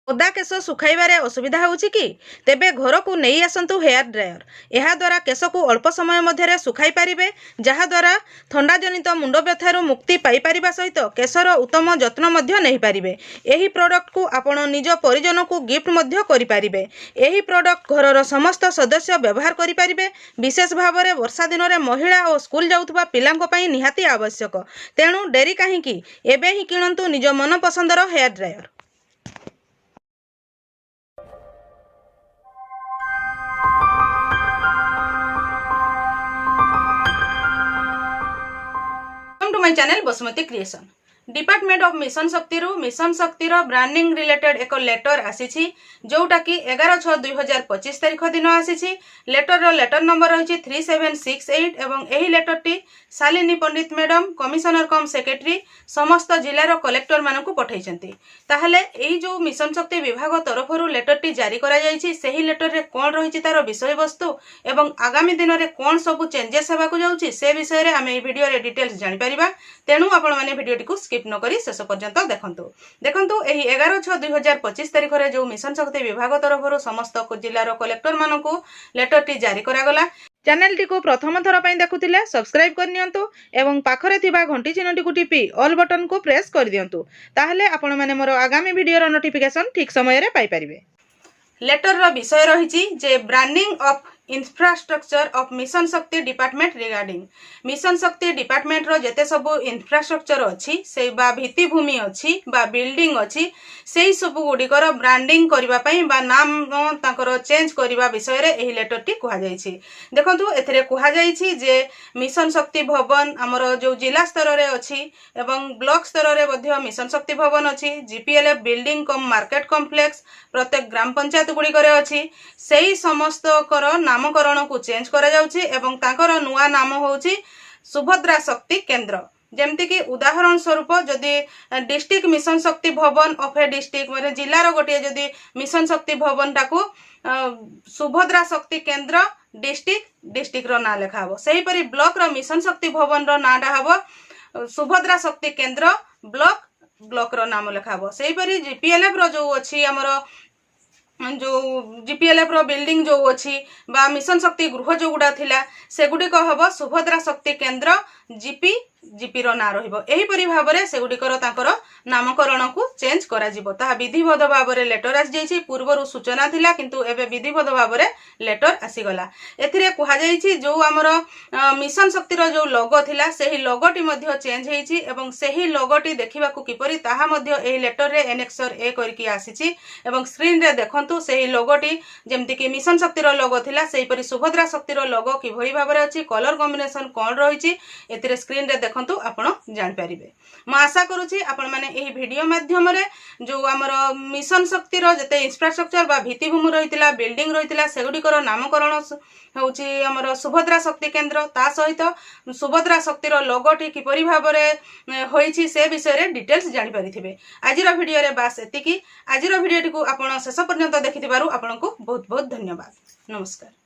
ओदा केश सुखाइबारे असुविधा होउछि कि तेबे घर को नहीं आसंतु हेयर ड्रायर। यह द्वारा केश को अल्प समय मध्य सुखाई पारिबे, जहा द्वारा ठंडा जनित मुंड व्यथारु मुक्ति पाई पारिबा सहित केशर उत्तम जत्न मध्य नहीं पारिबे। एही प्रोडक्ट को आपण निज परिजन को गिफ्ट मध्य करि पारिबे। एही प्रोडक्ट घरर समस्त सदस्य व्यवहार करि पारिबे। विशेष भाव में वर्षा दिन में महिला और स्कूल जाउथबा पिलांको पई निहाती आवश्यक। तेणु डेरी काहींकी, एबे ही किणंतु निज मन पसंदर hair dryer. To my channel Basumati creation. Department of Mission Shakti branding related एक लेटर आसी जोटा कि 11/6/2025 तारीख दिन आसी। लेटर नंबर रही 3768 एवं यही लेटर टी शालिनी पंडित मैडम कमिशनर कम सेक्रेटरी समस्त जिलार कलेक्टर मानक पठाई। ताहले एही जो मिशन शक्ति विभाग तरफ लेटर टी जारी करा जायछि, सेही लेटर रे कोन रही तार विषय वस्तु एवं आगामी दिन में कौन सब चेंजेस होगा जाउछि से विषय रे आमे वीडियो रे डिटेल्स जानि परिबा। तेणु आपण माने वीडियो टी को स्किप न करी शेष पर्यंत देखंतु एही 11/6/2025 तारीख रे जो मिशन शक्ति विभाग तरफ समस्त जिलार कलेक्टर मानक लेटर टी जारी करा गला। चैनल टी को प्रथम थर पई देखुथिले सब्सक्राइब कर नियंतु एवं पाखरे थिबा घंटी चिन्हटी को टिपी ऑल बटन को प्रेस कर दियंतु। ताहले आपण माने मोर आगामी वीडियो रो नोटिफिकेशन ठीक समय रे पाई परिबे। लेटर रो विषय रही जे branding of infrastructure of Mission Shakti department regarding Mission Shakti department रो जेते सब इंफ्रास्ट्रक्चर अच्छी से बा भित्तिभूमि अच्छी बा बिल्डिंग अच्छी से सब गुड़िकर ब्रांडिंग करबा पई बा नाम ताकर चेंज करबा विषय रे एही लेटर टी कुहा जायछि। देखंतु एथरे कुहा जायछि जे मिशन शक्ति भवन हमर जो जिला स्तर रे अछि एवं ब्लॉक स्तर रे मध्ये मिशन शक्ति भवन अछि। जीपीएलएफ बिल्डिंग कम मार्केट कॉम्प्लेक्स प्रत्येक ग्राम पंचायत गुड़िकर अछि। सेही समस्त कर नामकरण को चेंज करा जाउछि एवं ताकर नुआ नाम होउछि सुभद्रा शक्ति केंद्र। जेमती कि उदाहरण स्वरूप जदि डिस्ट्रिक्ट मिशन शक्ति भवन ऑफ ए डिस्ट्रिक्ट माने जिलार गोटे जदि मिशन शक्ति भवन टाकू सुभद्रा शक्ति केंद्र डिस्ट्रिक्ट रो ना लेखा हबो। सेही परि ब्लॉक रो मिशन शक्ति भवन रो नाडा हबो सुभद्रा शक्ति केंद्र ब्लॉक रो नाम लेखा हबो। सेही परि जीपीएलएफ रो जो अछि हमरो जो जीपीएलएफ रो बिल्डिंग जो अच्छी बा मिशन शक्ति गृह जो गुड़ा थिला से गुड़िक हम सुभद्रा शक्ति केंद्र जीपी रो ना रहिबो। एही परि भाबरे से गुड़िकर ताकर नामकरण को चेंज करा जिवो। ताहा विधिवत भाबरे लेटर आसी जाइछि। पूर्वरु सूचना थिला किंतु एबे विधिवत भाबरे लेटर आसी गला। एथिरे कुहा जाइछि जो हमर मिशन शक्ति रो जो लोगो थिला सेही लोगोटी मध्ये चेंज हेछि एवं सेही लोगोटी देखिबाकू किपरि ताहा मध्ये एही लेटर रे एनेक्सर ए करके आसीछि एवं स्क्रीन रे देखंतु सेही लोगोटी जेमति कि मिशन शक्ति रो लोगो थिला सेही परि सुभद्रा शक्ति रो लोगो किभरि भाबरे अछि कलर कॉम्बिनेशन कोन रहिछि एथिरे स्क्रीन रे देखंतु आपण जानि परिबे। म आशा करूछि आपण माने एही वीडियो माध्यम रे जो हमर मिशन शक्ति रो जते इंफ्रास्ट्रक्चर बा भित्तिभूमि रहितिला बिल्डिंग रहितिला सेगुडीकर नामकरण होउछि हमर सुभद्रा शक्ति केंद्र ता सहित सुभद्रा शक्ति रो लोगोटी किपरि भाबरे होइछि से विषय रे डिटेल्स जानि परिथिबे। आजिरो वीडियो रे बास एतिकी। आजिरो वीडियोटी को आपण शेष पर्यंत देखिथिबारु आपनको बहुत बहुत धन्यवाद। नमस्कार।